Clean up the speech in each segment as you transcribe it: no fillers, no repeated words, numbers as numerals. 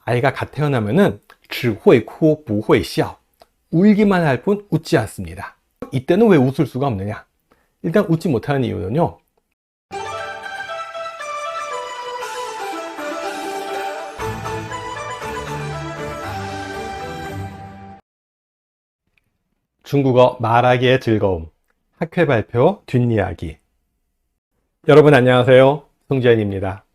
아이가 갓 태어나면은 只会哭不会笑 울기만 할 뿐 웃지 않습니다. 이때는 왜 웃을 수가 없느냐? 일단 웃지 못하는 이유는요. 중국어 말하기의 즐거움 학회 발표 뒷이야기. 여러분 안녕하세요. 송지현입니다.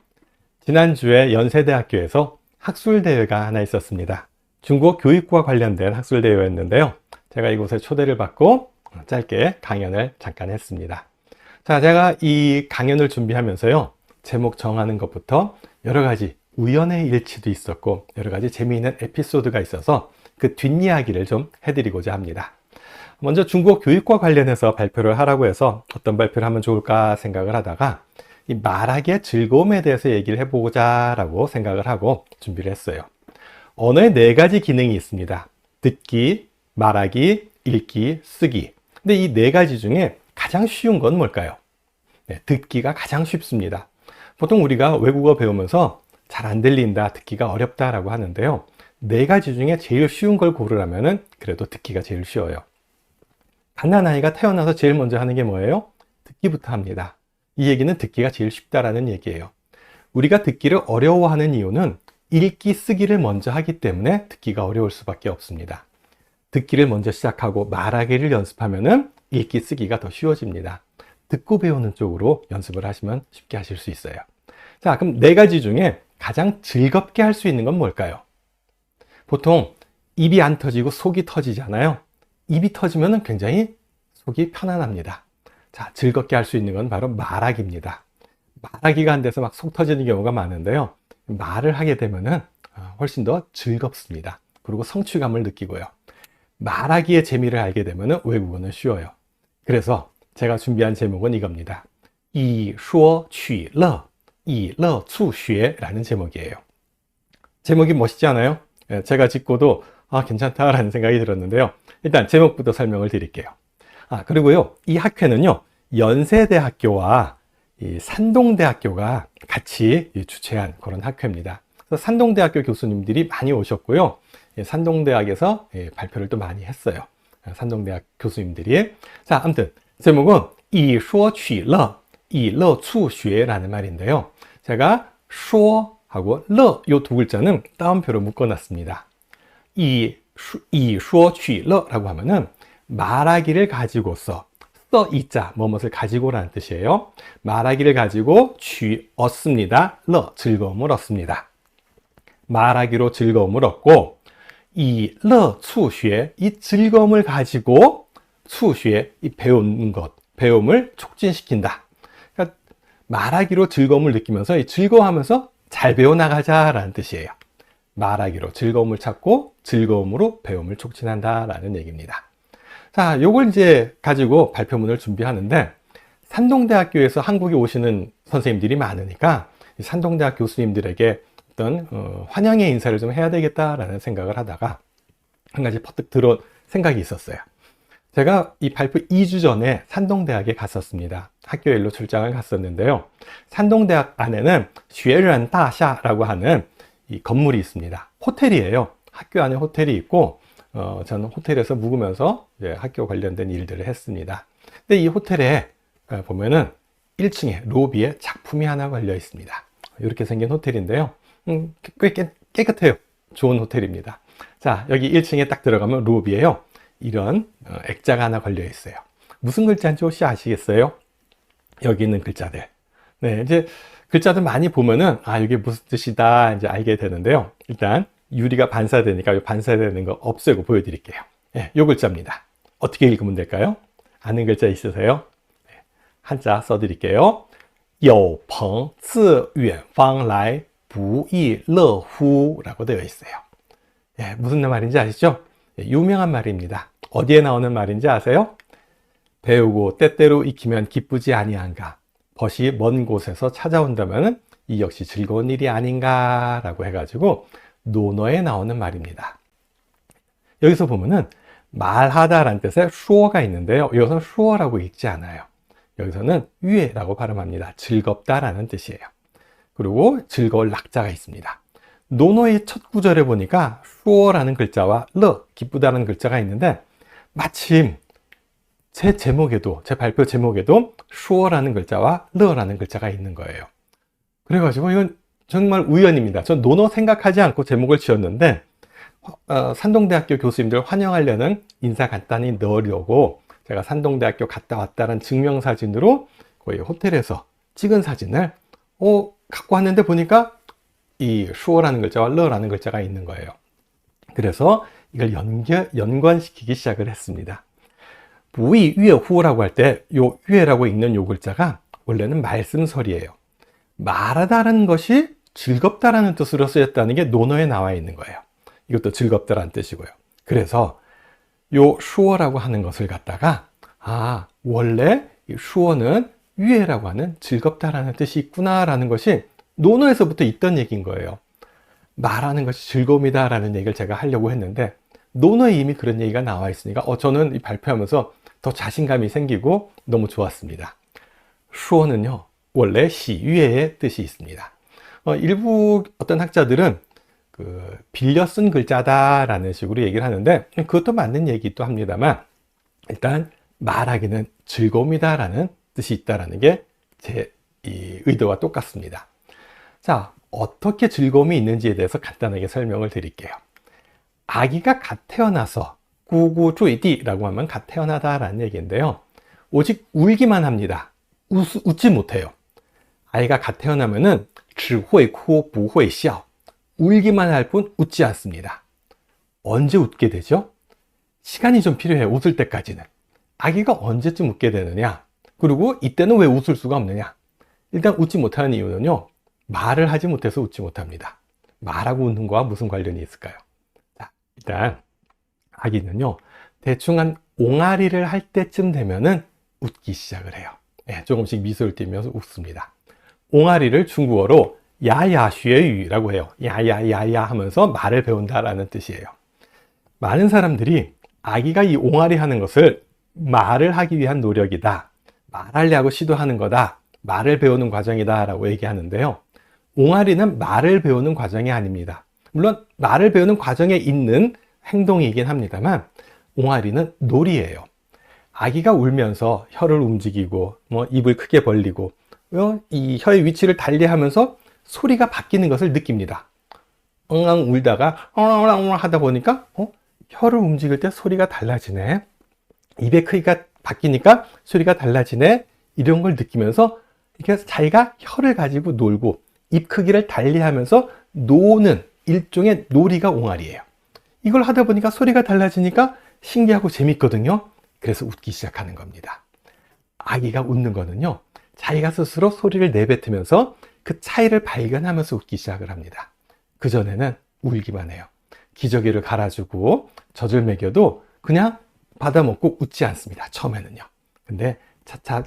지난주에 연세대학교에서 학술대회가 하나 있었습니다. 중국어 교육과 관련된 학술대회였는데요. 제가 이곳에 초대를 받고 짧게 강연을 잠깐 했습니다. 자, 제가 이 강연을 준비하면서요. 제목 정하는 것부터 여러 가지 우연의 일치도 있었고 여러 가지 재미있는 에피소드가 있어서 그 뒷이야기를 좀 해드리고자 합니다. 먼저 중국어 교육과 관련해서 발표를 하라고 해서 어떤 발표를 하면 좋을까 생각을 하다가 이 말하기의 즐거움에 대해서 얘기를 해보자 라고 생각을 하고 준비를 했어요. 언어에 4가지 기능이 있습니다. 듣기, 말하기, 읽기, 쓰기. 근데 이 4가지 중에 가장 쉬운 건 뭘까요? 네, 듣기가 가장 쉽습니다. 보통 우리가 외국어 배우면서 잘 안 들린다, 듣기가 어렵다라고 하는데요. 4가지 중에 제일 쉬운 걸 고르라면은 그래도 듣기가 제일 쉬워요. 갓난아이가 태어나서 제일 먼저 하는 게 뭐예요? 듣기부터 합니다. 이 얘기는 듣기가 제일 쉽다라는 얘기예요. 우리가 듣기를 어려워하는 이유는 읽기, 쓰기를 먼저 하기 때문에 듣기가 어려울 수밖에 없습니다. 듣기를 먼저 시작하고 말하기를 연습하면은 읽기, 쓰기가 더 쉬워집니다. 듣고 배우는 쪽으로 연습을 하시면 쉽게 하실 수 있어요. 자, 그럼 4가지 중에 가장 즐겁게 할 수 있는 건 뭘까요? 보통 입이 안 터지고 속이 터지잖아요. 입이 터지면 굉장히 속이 편안합니다. 자, 즐겁게 할 수 있는 건 바로 말하기입니다. 말하기가 안 돼서 막 속 터지는 경우가 많은데요. 말을 하게 되면은 훨씬 더 즐겁습니다. 그리고 성취감을 느끼고요. 말하기의 재미를 알게 되면은 외국어는 쉬워요. 그래서 제가 준비한 제목은 이겁니다. 以说取乐, 以乐促学라는 제목이에요. 제목이 멋있지 않아요? 제가 짓고도 괜찮다라는 생각이 들었는데요. 일단 제목부터 설명을 드릴게요. 그리고요, 이 학회는요, 연세대학교와 이 산동대학교가 같이 주최한 그런 학회입니다. 그래서 산동대학교 교수님들이 많이 오셨고요. 산동대학에서 발표를 또 많이 했어요. 산동대학 교수님들이. 자, 아무튼 제목은 以说取乐, 以乐促学라는 말인데요. 제가 说 하고 乐 요 2글자는 따옴표로 묶어놨습니다. 以说取乐라고 하면은 말하기를 가지고서 이자 뭐뭇을 가지고라는 뜻이에요. 말하기를 가지고 얻습니다. 즐거움을 얻습니다. 말하기로 즐거움을 얻고 이 즐거움을 가지고 이 배우는 것, 배움을 촉진시킨다. 그러니까 말하기로 즐거움을 느끼면서 즐거워하면서 잘 배워나가자라는 뜻이에요. 말하기로 즐거움을 찾고 즐거움으로 배움을 촉진한다라는 얘기입니다. 자, 요걸 이제 가지고 발표문을 준비하는데 산동대학교에서 한국에 오시는 선생님들이 많으니까 산동대학 교수님들에게 어떤 환영의 인사를 좀 해야 되겠다라는 생각을 하다가 한 가지 퍼뜩 들어온 생각이 있었어요. 제가 이 발표 2주 전에 산동대학에 갔었습니다. 학교 일로 출장을 갔었는데요. 산동대학 안에는 学人大厦라고 하는 이 건물이 있습니다. 호텔이에요. 학교 안에 호텔이 있고 저는 호텔에서 묵으면서 이제 학교 관련된 일들을 했습니다. 근데 이 호텔에 보면은 1층에 로비에 작품이 하나 걸려 있습니다. 이렇게 생긴 호텔인데요. 꽤 깨끗해요. 좋은 호텔입니다. 자, 여기 1층에 딱 들어가면 로비에요. 이런 액자가 하나 걸려 있어요. 무슨 글자인지 혹시 아시겠어요? 여기 있는 글자들. 네, 이제 글자들 많이 보면은 이게 무슨 뜻이다 이제 알게 되는데요. 일단 유리가 반사되니까 이 반사되는 거 없애고 보여드릴게요. 네, 요 글자입니다. 어떻게 읽으면 될까요? 아는 글자 있으세요? 네, 한자 써드릴게요. 有朋自远方来不亦乐乎라고 되어 있어요. 네, 무슨 말인지 아시죠? 네, 유명한 말입니다. 어디에 나오는 말인지 아세요? 배우고 때때로 익히면 기쁘지 아니한가. 벗이 먼 곳에서 찾아온다면 이 역시 즐거운 일이 아닌가 라고 해가지고 논어에 나오는 말입니다. 여기서 보면은 말하다라는 뜻의 슈어가 있는데요. 여기서는 슈어라고 읽지 않아요. 여기서는 유에라고 발음합니다. 즐겁다라는 뜻이에요. 그리고 즐거울 낙자가 있습니다. 노노의 첫 구절에 보니까 슈어라는 글자와 러, 기쁘다는 글자가 있는데 마침 제 제목에도, 제 발표 제목에도 슈어라는 글자와 러라는 글자가 있는 거예요. 그래가지고 이건 정말 우연입니다. 전 노노 생각하지 않고 제목을 지었는데 산동대학교 교수님들 환영하려는 인사 간단히 넣으려고 제가 산동대학교 갔다 왔다는 증명사진으로 거의 호텔에서 찍은 사진을 갖고 왔는데 보니까 이 슈어라는 글자와 러라는 글자가 있는 거예요. 그래서 이걸 연관시키기 시작을 했습니다. 부의 유에후라고 할 때 요 유에라고 읽는 요 글자가 원래는 말씀설이에요. 말하다라는 것이 즐겁다라는 뜻으로 쓰였다는 게 논어에 나와 있는 거예요. 이것도 즐겁다라는 뜻이고요. 그래서 요 슈어라고 하는 것을 갖다가 원래 이 슈어는 유에라고 하는 즐겁다라는 뜻이 있구나라는 것이 논어에서부터 있던 얘기인 거예요. 말하는 것이 즐거움이다라는 얘기를 제가 하려고 했는데 논어에 이미 그런 얘기가 나와 있으니까 저는 이 발표하면서 더 자신감이 생기고 너무 좋았습니다. 슈어는요 원래 시유의 뜻이 있습니다. 일부 어떤 학자들은 빌려 쓴 글자다라는 식으로 얘기를 하는데 그것도 맞는 얘기도 합니다만 일단 말하기는 즐거움이다라는 뜻이 있다라는 게 제 의도와 똑같습니다. 자, 어떻게 즐거움이 있는지에 대해서 간단하게 설명을 드릴게요. 아기가 갓 태어나서 구구쭈이디라고 하면 갓 태어나다라는 얘기인데요. 오직 울기만 합니다. 웃지 못해요. 아이가 갓 태어나면은 只会哭不会笑 울기만 할 뿐 웃지 않습니다. 언제 웃게 되죠? 시간이 좀 필요해요. 웃을 때까지는. 아기가 언제쯤 웃게 되느냐? 그리고 이때는 왜 웃을 수가 없느냐? 일단 웃지 못하는 이유는요. 말을 하지 못해서 웃지 못합니다. 말하고 웃는 거와 무슨 관련이 있을까요? 자, 일단 아기는요. 대충 한 옹알이를 할 때쯤 되면은 웃기 시작을 해요. 조금씩 미소를 띠면서 웃습니다. 옹알이를 중국어로 야야쉐유라고 해요. 야야야야 하면서 말을 배운다라는 뜻이에요. 많은 사람들이 아기가 이 옹알이 하는 것을 말을 하기 위한 노력이다. 말하려고 시도하는 거다. 말을 배우는 과정이다 라고 얘기하는데요. 옹알이는 말을 배우는 과정이 아닙니다. 물론 말을 배우는 과정에 있는 행동이긴 합니다만 옹알이는 놀이예요. 아기가 울면서 혀를 움직이고 입을 크게 벌리고 이 혀의 위치를 달리하면서 소리가 바뀌는 것을 느낍니다. 엉엉 울다가 엉엉 하다 보니까 혀를 움직일 때 소리가 달라지네. 입의 크기가 바뀌니까 소리가 달라지네. 이런 걸 느끼면서 이렇게 자기가 혀를 가지고 놀고 입 크기를 달리하면서 노는 일종의 놀이가 옹알이에요. 이걸 하다 보니까 소리가 달라지니까 신기하고 재밌거든요. 그래서 웃기 시작하는 겁니다. 아기가 웃는 거는요. 자기가 스스로 소리를 내뱉으면서 그 차이를 발견하면서 웃기 시작을 합니다. 그전에는 울기만 해요. 기저귀를 갈아주고 젖을 먹여도 그냥 받아먹고 웃지 않습니다. 처음에는요. 근데 차차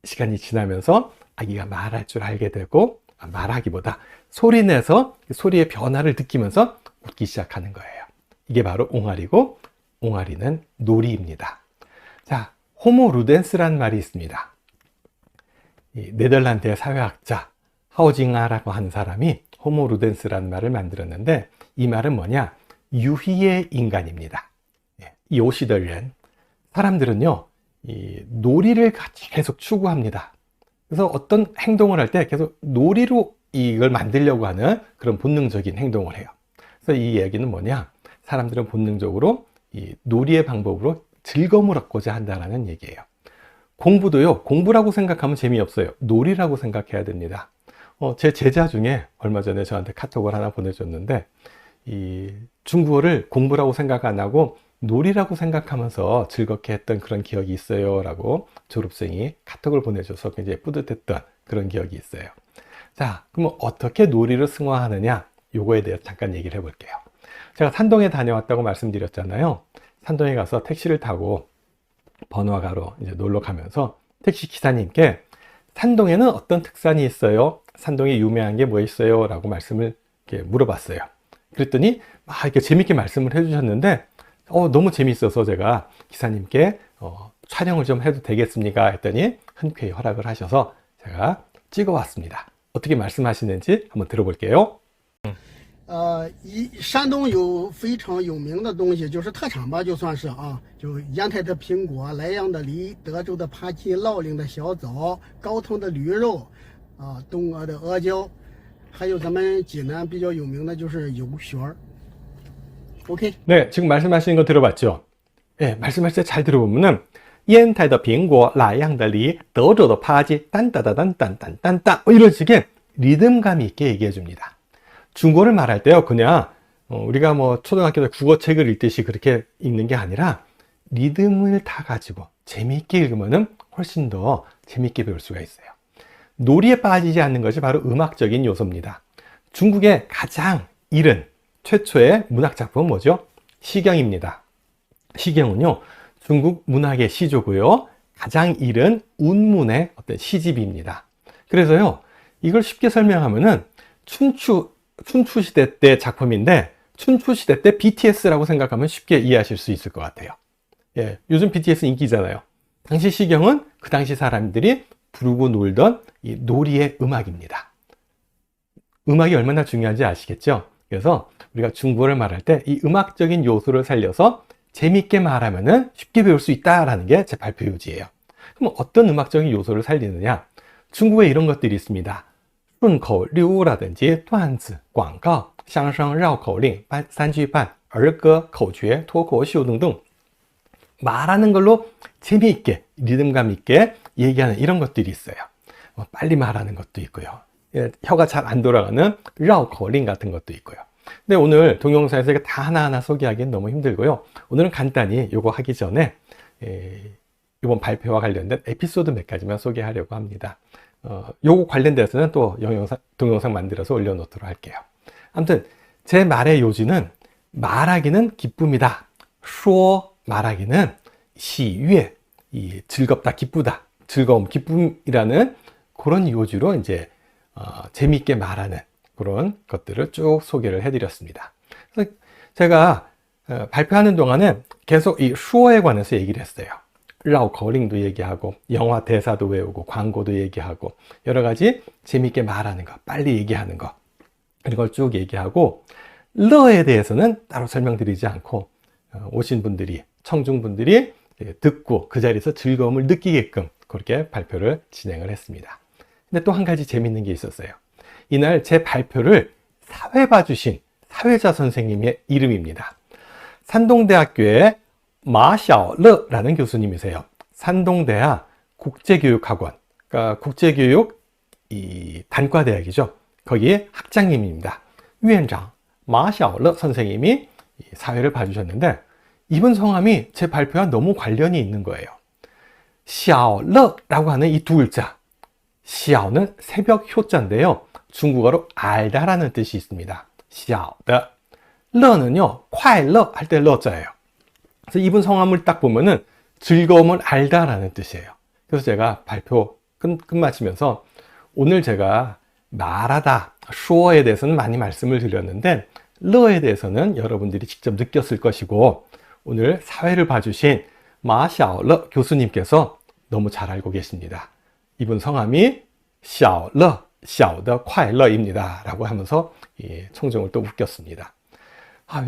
시간이 지나면서 아기가 말할 줄 알게 되고 말하기보다 소리 내서 소리의 변화를 느끼면서 웃기 시작하는 거예요. 이게 바로 옹알이고 옹알이는 놀이입니다. 자, 호모 루덴스라는 말이 있습니다. 이 네덜란드의 사회학자 하우징아라고 하는 사람이 호모 루덴스라는 말을 만들었는데 이 말은 뭐냐? 유희의 인간입니다. 이 오시덜렌 사람들은요 이 놀이를 계속 추구합니다. 그래서 어떤 행동을 할 때 계속 놀이로 이걸 만들려고 하는 그런 본능적인 행동을 해요. 그래서 이 얘기는 뭐냐? 사람들은 본능적으로 이 놀이의 방법으로 즐거움을 얻고자 한다는 얘기예요. 공부도요, 공부라고 생각하면 재미없어요. 놀이라고 생각해야 됩니다. 제 제자 중에 얼마 전에 저한테 카톡을 하나 보내줬는데, 이 중국어를 공부라고 생각 안 하고 놀이라고 생각하면서 즐겁게 했던 그런 기억이 있어요. 라고 졸업생이 카톡을 보내줘서 굉장히 뿌듯했던 그런 기억이 있어요. 자, 그럼 어떻게 놀이를 승화하느냐? 요거에 대해서 잠깐 얘기를 해볼게요. 제가 산동에 다녀왔다고 말씀드렸잖아요. 산동에 가서 택시를 타고 번화가로 이제 놀러 가면서 택시 기사님께 산동에는 어떤 특산이 있어요? 산동에 유명한 게 뭐 있어요? 라고 말씀을 이렇게 물어봤어요. 그랬더니 막 이렇게 재밌게 말씀을 해주셨는데 너무 재밌어서 제가 기사님께 촬영을 좀 해도 되겠습니까? 했더니 흔쾌히 허락을 하셔서 제가 찍어왔습니다. 어떻게 말씀하시는지 한번 들어볼게요. 山东有非常有名的东西，就是特产吧，就算是啊，就烟台的苹果、莱阳的梨、德州的扒鸡、乐陵的小枣、高通的驴肉，东阿的阿胶，还有咱们济南比较有名的就是油旋儿。OK。 네, 지금 말씀하시는 거 들어봤죠? 예, 말씀하실 때 잘 들어보면은 烟台的苹果、莱阳的梨、德州的扒鸡、딴따다단딴딴딴따 이런 식의 리듬감 있게 얘기해 줍니다. 중국어를 말할 때요, 그냥 우리가 뭐 초등학교 때 국어책을 읽듯이 그렇게 읽는 게 아니라 리듬을 다 가지고 재미있게 읽으면은 훨씬 더 재미있게 배울 수가 있어요. 놀이에 빠지지 않는 것이 바로 음악적인 요소입니다. 중국의 가장 이른 최초의 문학 작품은 뭐죠? 시경입니다. 시경은요, 중국 문학의 시조고요, 가장 이른 운문의 어떤 시집입니다. 그래서요, 이걸 쉽게 설명하면은 춘추 시대 때 작품인데, 춘추 시대 때 BTS라고 생각하면 쉽게 이해하실 수 있을 것 같아요. 예, 요즘 BTS 인기잖아요. 당시 시경은 그 당시 사람들이 부르고 놀던 이 놀이의 음악입니다. 음악이 얼마나 중요한지 아시겠죠? 그래서 우리가 중국어를 말할 때 이 음악적인 요소를 살려서 재밌게 말하면은 쉽게 배울 수 있다라는 게 제 발표 요지예요. 그럼 어떤 음악적인 요소를 살리느냐? 중국에 이런 것들이 있습니다. 顺口溜라든지 段子、广告、相声、绕口令、三句半、儿歌、口诀、脱口秀 등등 말하는 걸로 재미있게, 리듬감 있게 얘기하는 이런 것들이 있어요. 빨리 말하는 것도 있고요. 혀가 잘 안 돌아가는 绕口令 같은 것도 있고요. 근데 오늘 동영상에서 다 하나하나 소개하기는 너무 힘들고요. 오늘은 간단히 이거 하기 전에 이번 발표와 관련된 에피소드 몇 가지만 소개하려고 합니다. 요거 관련돼서는 또 동영상 만들어서 올려놓도록 할게요. 아무튼 제 말의 요지는 말하기는 기쁨이다. 说 말하기는 喜悦, 이 즐겁다, 기쁘다, 즐거움, 기쁨이라는 그런 요지로 이제 재미있게 말하는 그런 것들을 쭉 소개를 해드렸습니다. 그래서 제가 발표하는 동안에 계속 이 수어에 관해서 얘기를 했어요.绕口令도 얘기하고 영화 대사도 외우고 광고도 얘기하고 여러 가지 재미있게 말하는 거, 빨리 얘기하는 거 이런 걸 쭉 얘기하고 러에 대해서는 따로 설명드리지 않고 오신 분들이, 청중분들이 듣고 그 자리에서 즐거움을 느끼게끔 그렇게 발표를 진행을 했습니다. 근데 또 한 가지 재미있는 게 있었어요. 이날 제 발표를 사회봐 주신 사회자 선생님의 이름입니다. 산동대학교의 마샤오러라는 교수님이세요. 산동대학 국제교육학원, 그러니까 국제교육 단과대학이죠. 거기에 학장님입니다. 위원장 마샤오러 선생님이 사회를 봐주셨는데 이분 성함이 제 발표와 너무 관련이 있는 거예요. 샤오러라고 하는 이 두 글자, 샤오는 새벽 효자인데요. 중국어로 알다라는 뜻이 있습니다. 샤오더. 러는요, 快乐 할 때 러자예요. 그래서 이분 성함을 딱 보면은 즐거움을 알다라는 뜻이에요. 그래서 제가 발표 끝마치면서 오늘 제가 말하다, 수어에 대해서는 많이 말씀을 드렸는데 러에 대해서는 여러분들이 직접 느꼈을 것이고 오늘 사회를 봐주신 마샤오러 교수님께서 너무 잘 알고 계십니다. 이분 성함이 샤오러, 샤오더 快乐입니다 라고 하면서 청중을 또 웃겼습니다.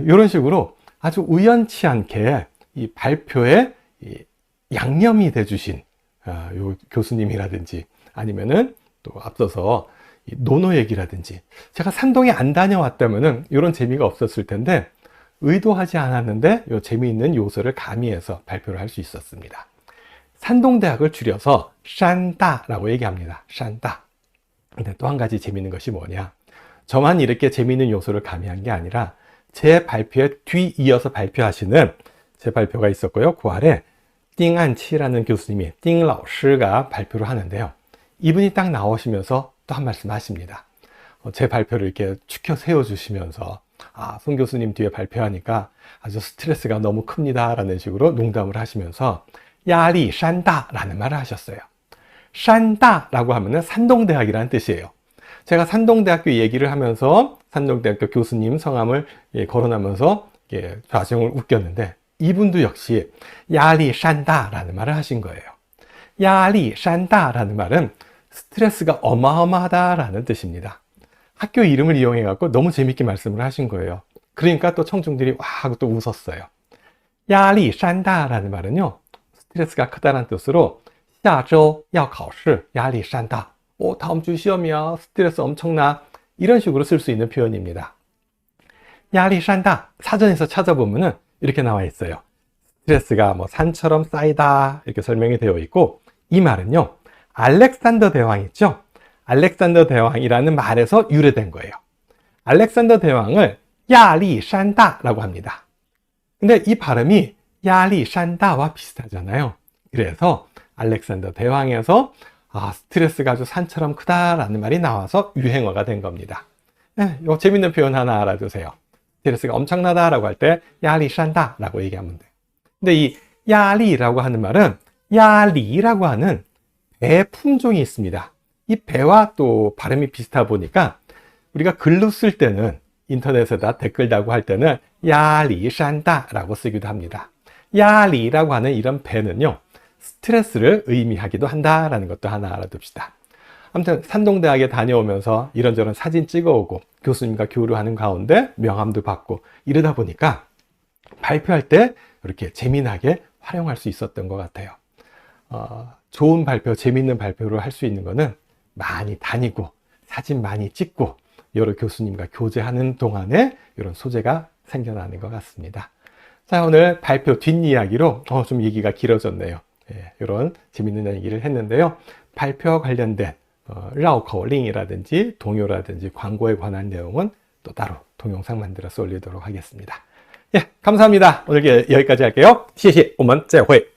이런 식으로 아주 우연치 않게 이 발표에 양념이 돼주신 요 교수님이라든지 아니면은 또 앞서서 노노 얘기라든지 제가 산동에 안 다녀왔다면은 이런 재미가 없었을 텐데 의도하지 않았는데 요 재미있는 요소를 가미해서 발표를 할 수 있었습니다. 산동대학을 줄여서 산다라고 얘기합니다. 산다. 근데 또 한 가지 재미있는 것이 뭐냐? 저만 이렇게 재미있는 요소를 가미한 게 아니라 제 발표에 뒤이어서 발표하시는 제 발표가 있었고요. 그 아래 띵안치라는 교수님이 띵라오스가 발표를 하는데요. 이분이 딱 나오시면서 또 한 말씀 하십니다. 제 발표를 이렇게 축혀 세워주시면서 송 교수님 뒤에 발표하니까 아주 스트레스가 너무 큽니다 라는 식으로 농담을 하시면서 야리 산다 라는 말을 하셨어요. 산다 라고 하면은 산동대학이라는 뜻이에요. 제가 산동대학교 얘기를 하면서 산동대학교 교수님 성함을 거론하면서 좌정을 웃겼는데 이분도 역시 야리 산다 라는 말을 하신 거예요. 야리 산다 라는 말은 스트레스가 어마어마하다 라는 뜻입니다. 학교 이름을 이용해 갖고 너무 재밌게 말씀을 하신 거예요. 그러니까 또 청중들이 와 하고 또 웃었어요. 야리 산다라는 말은요, 스트레스가 크다는 뜻으로 下周要考试 야리 산다. 다음 주 시험이야. 스트레스 엄청나. 이런 식으로 쓸 수 있는 표현입니다. 야리 산다. 사전에서 찾아보면은 이렇게 나와 있어요. 스트레스가 뭐 산처럼 쌓이다. 이렇게 설명이 되어 있고, 이 말은요, 알렉산더 대왕 있죠? 알렉산더 대왕이라는 말에서 유래된 거예요. 알렉산더 대왕을 야리산다라고 합니다. 근데 이 발음이 야리산다와 비슷하잖아요. 그래서 알렉산더 대왕에서 스트레스가 아주 산처럼 크다라는 말이 나와서 유행어가 된 겁니다. 이거 재밌는 표현 하나 알아두세요. 스트레스가 엄청나다라고 할 때 야리산다라고 얘기하면 돼요. 근데 이 야리라고 하는 말은 야리라고 하는 배 품종이 있습니다. 이 배와 또 발음이 비슷하다 보니까 우리가 글로 쓸 때는 인터넷에다 댓글 달고 할 때는 야리산다라고 쓰기도 합니다. 야리라고 하는 이런 배는요, 스트레스를 의미하기도 한다라는 것도 하나 알아둡시다. 아무튼 산동대학에 다녀오면서 이런저런 사진 찍어오고 교수님과 교류하는 가운데 명함도 받고 이러다 보니까 발표할 때 이렇게 재미나게 활용할 수 있었던 것 같아요. 좋은 발표, 재밌는 발표를 할 수 있는 거는 많이 다니고 사진 많이 찍고 여러 교수님과 교제하는 동안에 이런 소재가 생겨나는 것 같습니다. 자, 오늘 발표 뒷이야기로 좀 얘기가 길어졌네요. 이런 재밌는 얘기를 했는데요. 발표와 관련된 라오커링이라든지 동요라든지 광고에 관한 내용은 또 따로 동영상 만들어서 올리도록 하겠습니다. 감사합니다. 오늘 여기까지 할게요. 谢谢，我们再会。